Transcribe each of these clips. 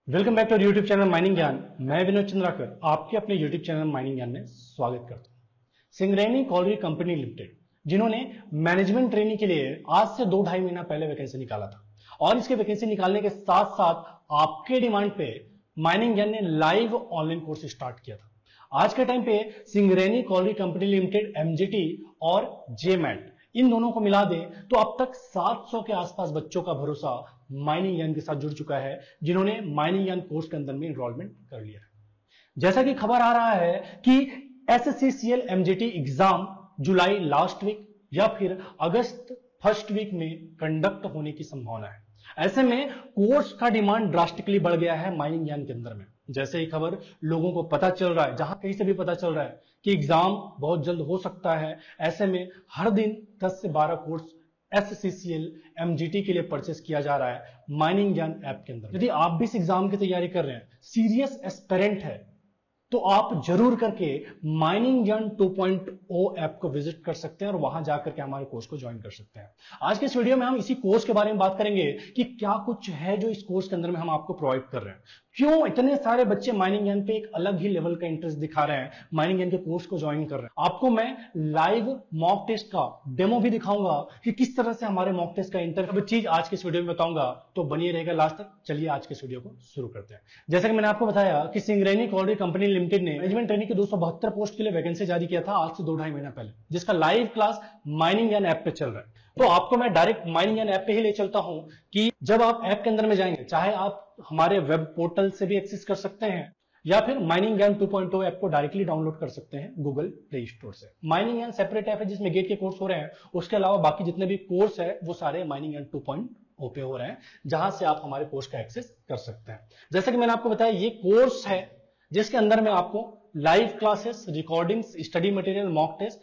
Welcome back to YouTube channel mining Gyan. मैं विनोद चंद्राकर आपके अपने यूट्यूब चैनल माइनिंग ज्ञान में स्वागत करता हूं। सिंगरेनी कॉलरी कंपनी लिमिटेड, जिन्होंने मैनेजमेंट ट्रेनिंग के लिए आज से 2-2.5 महीना पहले वैकेंसी निकाला था, और इसके वैकेंसी निकालने के साथ साथ आपके डिमांड पे माइनिंग ज्ञान ने लाइव ऑनलाइन कोर्स स्टार्ट किया था। आज के टाइम पे Singareni colliery company limited, MGT और जेमैट, इन दोनों को मिला दें तो अब तक 700 के आसपास बच्चों का भरोसा माइनिंग ज्ञान के साथ जुड़ चुका है, जिन्होंने माइनिंग ज्ञान कोर्स के अंदर में एनरोलमेंट कर लिया है। जैसा कि खबर आ रहा है कि एससीसीएल एमजीटी एग्जाम जुलाई लास्ट वीक या फिर अगस्त फर्स्ट वीक में कंडक्ट होने की संभावना है। ऐसे में कोर्स का डिमांड ड्रास्टिकली बढ़ गया है माइनिंग ज्ञान के अंदर में। जैसे ही खबर लोगों को पता चल रहा है, जहां कहीं से भी पता चल रहा है कि एग्जाम बहुत जल्द हो सकता है, ऐसे में हर दिन 10 से 12 कोर्स एससीसीएल एमजीटी के लिए परचेस किया जा रहा है माइनिंग ज्ञान ऐप के अंदर। यदि आप भी इस एग्जाम की तैयारी कर रहे हैं, सीरियस एस्पिरेंट है, तो आप जरूर करके माइनिंग ज्ञान 2.0 ऐप को विजिट कर सकते हैं और वहां जाकर के हमारे कोर्स को ज्वाइन कर सकते हैं। आज के इस वीडियो में हम इसी कोर्स के बारे में बात करेंगे कि क्या कुछ है जो इस कोर्स के अंदर में हम आपको प्रोवाइड कर रहे हैं, क्यों इतने सारे बच्चे माइनिंग ज्ञान पे एक अलग ही लेवल का इंटरेस्ट दिखा रहे हैं, माइनिंग ज्ञान के कोर्स को ज्वाइन कर रहे हैं। आपको मैं लाइव मॉक टेस्ट का डेमो भी दिखाऊंगा कि किस तरह से हमारे मॉक टेस्ट का इंटर चीज आज के इस वीडियो में बताऊंगा, तो बनिए रहेगा लास्ट तक। चलिए आज के इस वीडियो को शुरू करते हैं। जैसा कि मैंने आपको बताया कि सिंगरेनी कॉलरी कंपनी लिमिटेड ने मैनेजमेंट ट्रेनिंग के 272 पोस्ट के लिए वैकेंसी जारी किया था आज से 2-2.5 महीना पहले, जिसका लाइव क्लास माइनिंग ज्ञान ऐप पे चल रहा है। तो आपको मैं डायरेक्ट माइनिंग ज्ञान ऐप पे ही ले चलता हूं कि जब आप ऐप के अंदर में जाएंगे, चाहे आप हमारे वेब पोर्टल से भी एक्सेस कर सकते हैं या फिर माइनिंग ज्ञान 2.0 ऐप को डायरेक्टली डाउनलोड कर सकते हैं गूगल प्ले स्टोर से। माइनिंग ज्ञान सेपरेट ऐप है जिसमें गेट के कोर्स हो रहे हैं, उसके अलावा बाकी जितने भी कोर्स है वो सारे माइनिंग ज्ञान 2.0 पे हो रहे हैं, जहां से आप हमारे कोर्स का एक्सेस कर सकते हैं। जैसा कि मैंने आपको बताया, ये कोर्स है जिसके अंदर में आपको live classes, recordings, study material, mock test,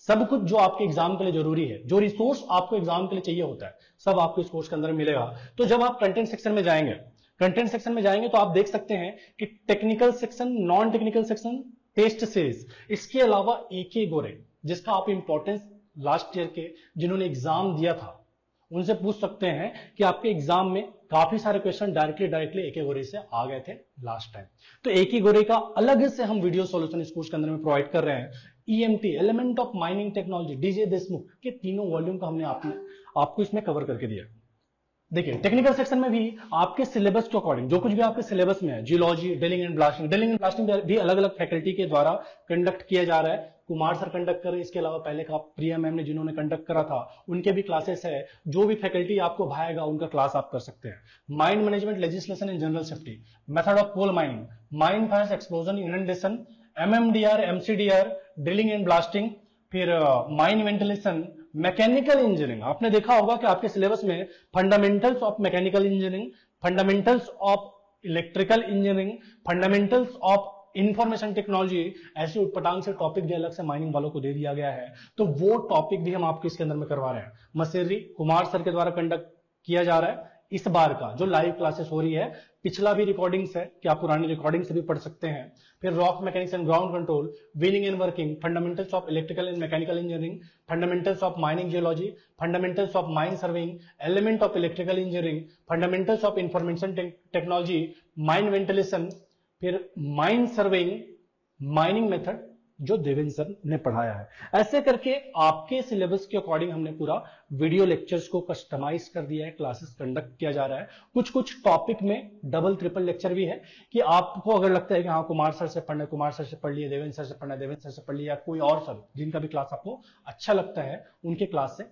सब कुछ जो आपके एग्जाम के लिए जरूरी है, जो रिसोर्स आपको एग्जाम के लिए चाहिए होता है, सब आपको इस कोर्स के अंदर मिलेगा। तो जब आप कंटेंट सेक्शन में जाएंगे, तो आप देख सकते हैं कि technical section, non technical section, test series, इसके अलावा एके गोरे, जिसका आप इंपॉर्टेंस लास्ट ईयर के जिन्होंने एग्जाम दिया था उनसे पूछ सकते हैं कि आपके एग्जाम में काफी सारे क्वेश्चन डायरेक्टली एक गोरे से आ गए थे लास्ट टाइम। तो एक ही गोरे का अलग से हम वीडियो सॉल्यूशन इस कोर्स के अंदर में प्रोवाइड कर रहे हैं। EMT, element of mining technology, DJ Deshmukh के तीनों वॉल्यूम का हमने आपको इसमें कवर करके दिया। देखिए, टेक्निकल सेक्शन में भी आपके सिलेबस के अकॉर्डिंग जो कुछ भी आपके सिलेबस में है, जियोलॉजी, ड्रिलिंग एंड ब्लास्टिंग भी अलग अलग फैकल्टी के द्वारा कंडक्ट किया जा रहा है। कुमार सर कंडक्ट कर रहे हैं, इसके अलावा पहले का प्रिया मैम ने जिन्होंने कंडक्ट करा था उनके भी क्लासेस है। जो भी फैकल्टी आपको भाएगा उनका क्लास आप कर सकते हैं। Mine management, legislation and general safety, method of coal mining, mine fires, explosion, inundation, MMDR, MCDR, drilling and blasting, फिर माइन वेंटिलेशन, मैकेनिकल इंजीनियरिंग। आपने देखा होगा कि आपके सिलेबस में fundamentals of mechanical engineering, fundamentals of electrical engineering, fundamentals of information technology, ऐसे उटपटांग से टॉपिक भी अलग से माइनिंग वालों को दे दिया गया है। तो वो टॉपिक भी हम आपको इसके अंदर में करवा रहे हैं। मशीनरी कुमार सर के द्वारा कंडक्ट किया जा रहा है। इस बार का जो लाइव क्लासेस हो रही है, पिछला भी रिकॉर्डिंग्स है कि आप पुरानी रिकॉर्डिंग से भी पढ़ सकते हैं। फिर rock mechanics and ground control, wheeling and working, fundamentals of electrical and mechanical engineering, fundamentals of mining geology, fundamentals of mine surveying, element of electrical engineering, fundamentals of information technology, mine ventilation, फिर mine surveying, mining method जो Devendra sir ने पढ़ाया है। ऐसे करके आपके syllabus के according हमने पूरा वीडियो लेक्चर्स को कस्टमाइज कर दिया है, क्लासेस कंडक्ट किया जा रहा है। कुछ कुछ टॉपिक में डबल ट्रिपल लेक्चर भी है कि आपको अगर लगता है कि हाँ कुमार सर से पढ़ना है, कुमार सर से पढ़ लिया, देवेंद्र सर से पढ़ना है, देवेंद्र सर से पढ़ लिया, कोई और सर जिनका भी क्लास आपको अच्छा लगता है उनके क्लास से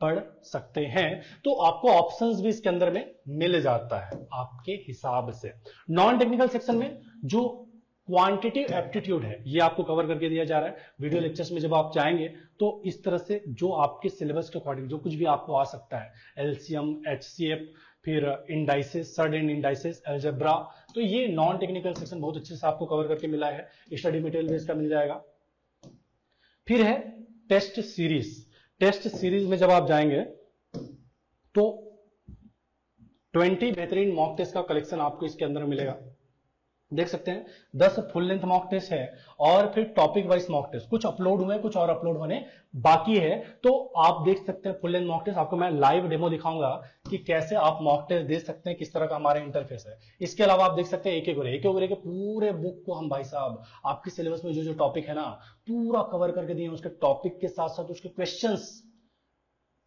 पढ़ सकते हैं। तो आपको ऑप्शंस भी इसके अंदर में मिल जाता है आपके हिसाब से। नॉन टेक्निकल सेक्शन में जो क्वांटिटेटिव एप्टीट्यूड है ये आपको कवर करके दिया जा रहा है। वीडियो लेक्चर्स में जब आप जाएंगे तो इस तरह से जो आपके सिलेबस के अकॉर्डिंग जो कुछ भी आपको आ सकता है, एलसीएम, एचसीएफ, फिर indices, surd and indices, algebra, तो ये नॉन टेक्निकल सेक्शन बहुत अच्छे से आपको कवर करके मिला है। स्टडी मटेरियल भी इसका मिल जाएगा। फिर है टेस्ट सीरीज। टेस्ट सीरीज में जब आप जाएंगे तो 20 बेहतरीन मॉक टेस्ट का कलेक्शन आपको इसके अंदर मिलेगा। देख सकते हैं 10 फुल लेंथ मॉक टेस्ट है और फिर टॉपिक वाइज मॉक टेस्ट, कुछ अपलोड हुए कुछ और अपलोड होने बाकी है। तो आप देख सकते हैं फुल लेंथ मॉक टेस्ट, आपको मैं लाइव डेमो दिखाऊंगा कि कैसे आप मॉक टेस्ट दे सकते हैं, किस तरह का हमारा इंटरफेस है। इसके अलावा आप देख सकते हैं एक एक के पूरे बुक को हम भाई साहब आपके सिलेबस में जो जो टॉपिक है ना पूरा कवर करके दिए, उसके टॉपिक के साथ साथ उसके क्वेश्चंस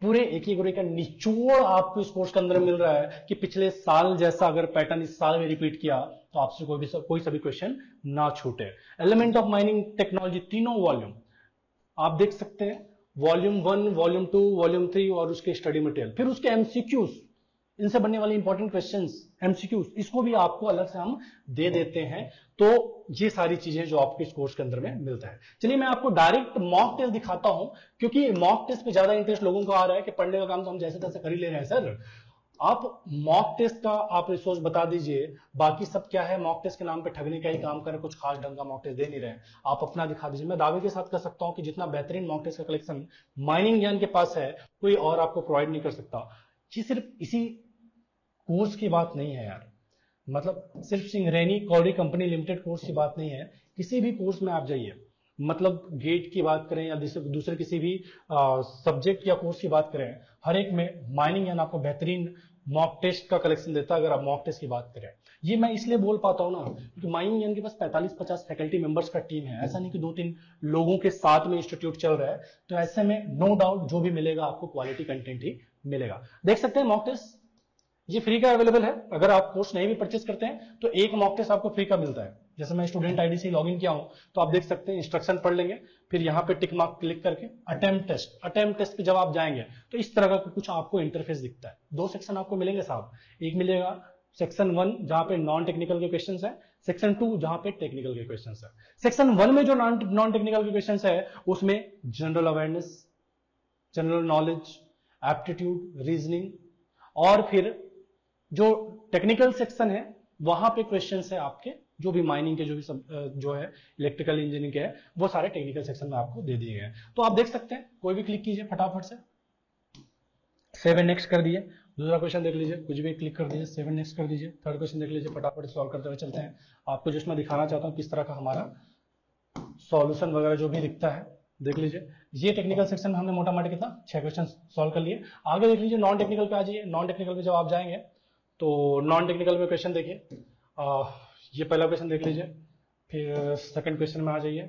पूरे एक का निचोड़ आपको इस कोर्स के अंदर मिल रहा है कि पिछले साल जैसा अगर पैटर्न इस साल में रिपीट किया तो आपसे कोई सा भी क्वेश्चन ना छूटे। एलिमेंट ऑफ माइनिंग टेक्नोलॉजी तीनों वॉल्यूम आप देख सकते हैं, वॉल्यूम 1, वॉल्यूम 2, वॉल्यूम 3 और उसके स्टडी मटेरियल, फिर उसके एमसीक्यूज, इनसे बनने वाले इंपॉर्टेंट क्वेश्चंस एमसीक्यूज, इसको भी आपको अलग से हम दे देते हैं। तो ये सारी चीजें जो आपके इस कोर्स के अंदर में मिलता है। चलिए मैं आपको डायरेक्ट मॉक टेस्ट दिखाता हूं, क्योंकि मॉक टेस्ट पे ज्यादा इंटरेस्ट लोगों को आ रहा है कि पढ़ने का काम तो हम जैसे तैसे कर ही ले रहे हैं सर, आप मॉक टेस्ट का आप रिसोर्स बता दीजिए, बाकी सब क्या है मॉक टेस्ट के नाम पे ठगने का ही काम करें, कुछ खास ढंग का मॉक टेस्ट दे नहीं रहे हैं, आप अपना दिखा दीजिए। मैं दावे के साथ कर सकता हूं कि जितना बेहतरीन मॉक टेस्ट का कलेक्शन माइनिंग ज्ञान के पास है कोई और आपको प्रोवाइड नहीं कर सकता। ये सिर्फ इसी कोर्स की बात नहीं है यार, मतलब सिर्फ Singareni colliery company limited course की बात नहीं है, किसी भी कोर्स में आप जाइए, मतलब गेट की बात करें या दूसरे किसी भी सब्जेक्ट या कोर्स की बात करें, हर एक में माइनिंग यानी आपको बेहतरीन मॉक टेस्ट का कलेक्शन देता है। अगर आप मॉक टेस्ट की बात करें, ये मैं इसलिए बोल पाता हूं ना क्योंकि माइनिंग यानी के पास 45-50 फैकल्टी मेंबर्स का टीम है, ऐसा नहीं कि 2-3 लोगों के साथ में इंस्टीट्यूट चल रहा है। तो ऐसे में नो डाउट जो भी मिलेगा आपको क्वालिटी कंटेंट ही मिलेगा। देख सकते हैं मॉक टेस्ट ये फ्री का अवेलेबल है, अगर आप कोर्स नहीं भी परचेस करते हैं तो एक मॉक टेस्ट आपको फ्री का मिलता है। जैसे मैं स्टूडेंट आईडी से लॉगिन किया हूं तो आप देख सकते हैं इंस्ट्रक्शन पढ़ लेंगे, फिर यहां पे टिक मार्क क्लिक करके अटेम्प्ट टेस्ट पे जब आप जाएंगे तो इस तरह का कुछ आपको इंटरफेस दिखता है। 2 सेक्शन आपको मिलेंगे साहब, एक मिलेगा सेक्शन 1 जहां पे नॉन टेक्निकल के क्वेश्चन है, सेक्शन 2 जहां पे टेक्निकल के क्वेश्चन है। सेक्शन 1 में जो नॉन टेक्निकल के क्वेश्चन है उसमें general awareness, general knowledge, aptitude, reasoning, और फिर जो टेक्निकल सेक्शन है वहां पे क्वेश्चंस है आपके जो भी माइनिंग के जो भी जो है इलेक्ट्रिकल इंजीनियरिंग के है वो सारे टेक्निकल सेक्शन में आपको दे दिए गए हैं। तो आप देख सकते हैं कोई भी क्लिक कीजिए फटाफट से, 7 नेक्स्ट कर दिए, दूसरा क्वेश्चन देख लीजिए, कुछ भी क्लिक कर दीजिए 7 नेक्स्ट कर दीजिए, थर्ड क्वेश्चन देख लीजिए, फटाफट सॉल्व करते हुए चलते हैं। आपको जस्ट मैं दिखाना चाहता हूं किस तरह का हमारा सॉल्यूशन वगैरह जो भी दिखता है देख लीजिए। ये टेक्निकल सेक्शन में हमने मोटा मोटी कितना 6 क्वेश्चन सॉल्व कर लिए। आगे देख लीजिए नॉन टेक्निकल पे आ जाइए, नॉन टेक्निकल पे जब आप जाएंगे तो नॉन टेक्निकल में क्वेश्चन देखिए, ये पहला क्वेश्चन देख लीजिए, फिर सेकंड क्वेश्चन में आ जाइए,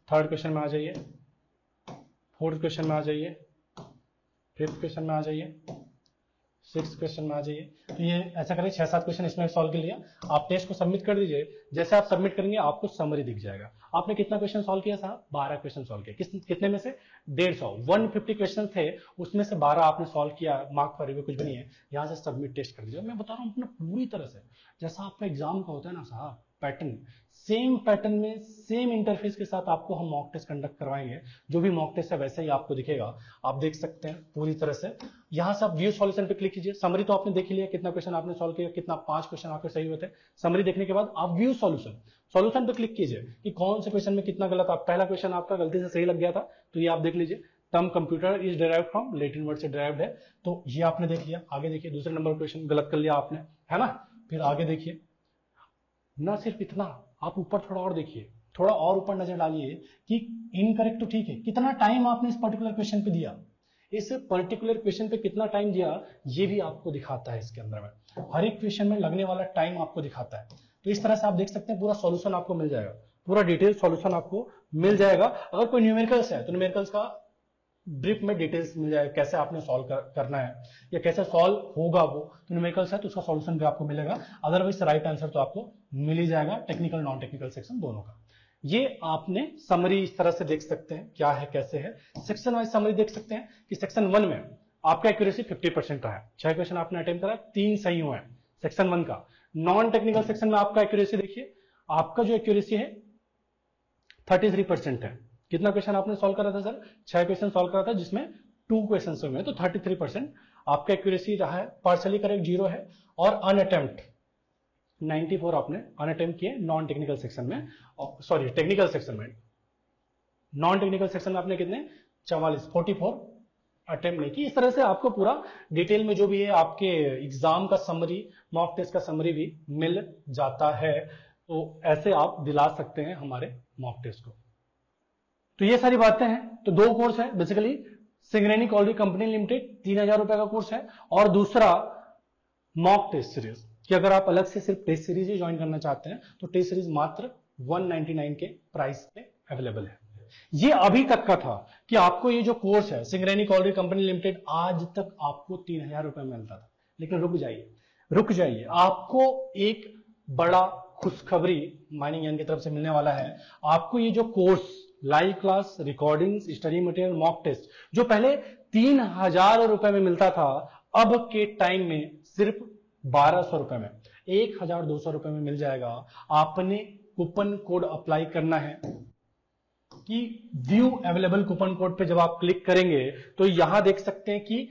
थर्ड क्वेश्चन में आ जाइए, फोर्थ क्वेश्चन में आ जाइए, फिफ्थ क्वेश्चन में आ जाइए, सिक्स क्वेश्चन में आ जाइए। तो ये ऐसा करिए 6-7 क्वेश्चन इसमें सॉल्व कर लिया। आप टेस्ट को सबमिट कर दीजिए, जैसे आप सबमिट करेंगे आपको समरी दिख जाएगा। आपने कितना क्वेश्चन सॉल्व किया साहब? 12 क्वेश्चन सॉल्व किया। कितने में से? 150 क्वेश्चन थे, उसमें से 12 आपने सॉल्व किया, मार्क पर कुछ भी नहीं है, यहां से सबमिट टेस्ट कर दीजिए। मैं बता रहा हूं अपना पूरी तरह से जैसा आपका एग्जाम का होता है ना साहब पैटर्न, सेम पैटर्न में सेम इंटरफेस के साथ आपको हम मॉक टेस्ट कंडक्ट करवाएंगे। जो भी मॉक टेस्ट है वैसे ही आपको दिखेगा, आप देख सकते हैं पूरी तरह से। यहां से आप व्यू सॉल्यूशन पे क्लिक कीजिए। समरी तो आपने देख लिया, कितना क्वेश्चन आपने सॉल्व किया, कितना 5 क्वेश्चन आपके सही हुए थे। समरी देखने के बाद आप व्यू सॉल्यूशन पे क्लिक कीजिए कि कौन से क्वेश्चन में कितना गलत। आप पहला क्वेश्चन आपका गलती से सही लग गया था तो ये आप देख लीजिए, term computer is derived from Latin word से डिराइव्ड है, तो ये आपने देख लिया। आगे देखिए दूसरे नंबर क्वेश्चन गलत कर लिया आपने, है ना। फिर आगे देखिए, ना सिर्फ इतना, आप ऊपर थोड़ा और देखिए, थोड़ा और ऊपर नजर डालिए कि इनकरेक्ट तो ठीक है, कितना टाइम आपने इस पर्टिकुलर क्वेश्चन पे दिया, इस पर्टिकुलर क्वेश्चन पे कितना टाइम दिया ये भी आपको दिखाता है। इसके अंदर में हर एक क्वेश्चन में लगने वाला टाइम आपको दिखाता है। तो इस तरह से आप देख सकते हैं पूरा सॉल्यूशन आपको मिल जाएगा, पूरा डिटेल सॉल्यूशन आपको मिल जाएगा। अगर कोई न्यूमेरिकल्स है तो न्यूमेरिकल्स का ब्रीफ में डिटेल्स मिल जाएगा, कैसे आपने सॉल्व करना है या कैसे सॉल्व होगा वो। तो न्यूमेरिकल्स है तो उसका सॉल्यूशन भी आपको मिलेगा, अदरवाइज राइट आंसर तो आपको मिल ही जाएगा, टेक्निकल नॉन टेक्निकल सेक्शन दोनों का। ये आपने समरी इस तरह से देख सकते हैं क्या है कैसे है। सेक्शन वाइज समरी देख सकते हैं कि सेक्शन 1 में आपका एक्यूरेसी 50% रहा है, 6 क्वेश्चन आपने अटेम्प्ट करा, 3 सही हुए हैं सेक्शन 1 का। नॉन टेक्निकल सेक्शन में आपका एक्यूरेसी देखिए, आपका जो एक्यूरेसी है 33% है। कितना क्वेश्चन आपने सॉल्व करा था सर? 6 क्वेश्चन सॉल्व करा था जिसमें 2 क्वेश्चन हुए, तो 33% आपका एक्यूरेसी रहा है। पार्शली करेक्ट 0 है और अनअटेम्प्ट 94 आपने अनअटेम्प्ट किए नॉन टेक्निकल सेक्शन में, सॉरी टेक्निकल सेक्शन में। नॉन टेक्निकल सेक्शन में आपने कितने 44 44 अटेम्प्ट नहीं की। इस तरह से आपको पूरा डिटेल में जो भी है आपके एग्जाम का समरी, मॉक टेस्ट का समरी भी मिल जाता है। तो ऐसे आप दिला सकते हैं हमारे मॉक टेस्ट को। तो ये सारी बातें हैं। तो दो कोर्स है basically, Singareni colliery company limited 3,000 रुपए का कोर्स है, और दूसरा मॉक टेस्ट सीरीज, कि अगर आप अलग से सिर्फ टेस्ट सीरीज ही ज्वाइन करना चाहते हैं तो टेस्ट सीरीज मात्र 199 के प्राइस पे अवेलेबल है। ये अभी तक का था कि आपको ये जो कोर्स है सिंगरेनी कॉलरी कंपनी लिमिटेड, आज तक आपको 3,000 रुपए में मिलता था। लेकिन रुक जाइए, आपको एक बड़ा खुशखबरी माइनिंग ज्ञान की तरफ से मिलने वाला है। आपको ये जो course, live class, recordings, study material, mock test, जो पहले 3,000 रुपए में मिलता था, अब के टाइम में सिर्फ 1,200 रुपए में, 1,200 रुपए में मिल जाएगा। आपने कूपन कोड अप्लाई करना है कि व्यू अवेलेबल कूपन कोड पे जब आप क्लिक करेंगे तो यहां देख सकते हैं कि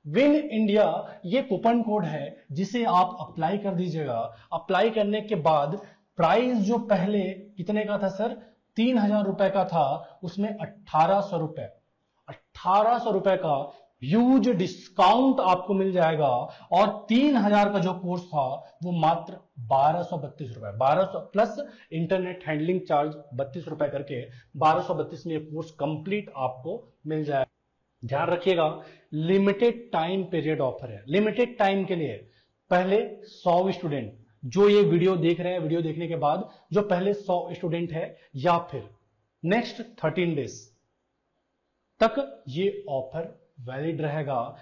विन इंडिया ये कूपन कोड है जिसे आप अप्लाई कर दीजिएगा। अप्लाई करने के बाद प्राइस जो पहले कितने का था सर, 3,000 रुपए का था, उसमें 1,800 रुपए का ह्यूज डिस्काउंट आपको मिल जाएगा। और 3,000 का जो कोर्स था वो मात्र 1,232 रुपए, 1200 प्लस इंटरनेट हैंडलिंग चार्ज 32 रुपए करके 1,232 में ये कोर्स कंप्लीट आपको मिल जाएगा। ध्यान रखिएगा, लिमिटेड टाइम पीरियड ऑफर है। लिमिटेड टाइम के लिए पहले 100 स्टूडेंट जो ये वीडियो देख रहे हैं, वीडियो देखने के बाद जो पहले 100 स्टूडेंट है, या फिर नेक्स्ट 13 डेज तक ये ऑफर वैलिड रहेगा।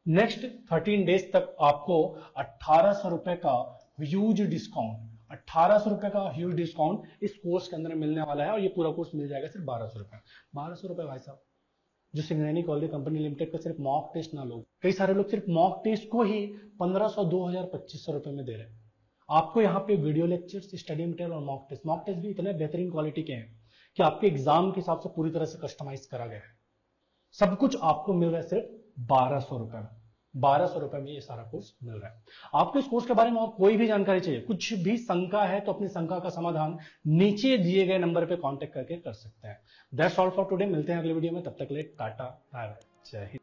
नेक्स्ट 13 डेज तक आपको 1,800 रुपए का ह्यूज डिस्काउंट, 1,800 रुपए का ह्यूज डिस्काउंट इस कोर्स के अंदर मिलने वाला है। और ये पूरा कोर्स मिल जाएगा सिर्फ 1,200 रुपए। 1,200 रुपए भाई साहब, जो सिंगरेनी कॉलरी कंपनी लिमिटेड का सिर्फ मॉक टेस्ट ना लोग, कई सारे लोग सिर्फ मॉक टेस्ट को ही 1,500, 2,000, 2,500 रुपए में दे रहे हैं। आपको यहाँ पे वीडियो लेक्चर्स, स्टडी मटेरियल और मॉक टेस्ट भी इतने बेहतरीन क्वालिटी के हैं कि आपके एग्जाम के हिसाब से पूरी तरह से कस्टमाइज करा गया है। सब कुछ आपको मिल रहा है सिर्फ 1,200 रुपए में। 1,200 रुपए में ये सारा कोर्स मिल रहा है। आपको इस कोर्स के बारे में और कोई भी जानकारी चाहिए, कुछ भी शंका है, तो अपनी शंका का समाधान नीचे दिए गए नंबर पे कांटेक्ट करके कर सकते हैं। That's all for today. मिलते हैं अगले वीडियो में, तब तक के लिए टाटा, बाय बाय, जय हिंद।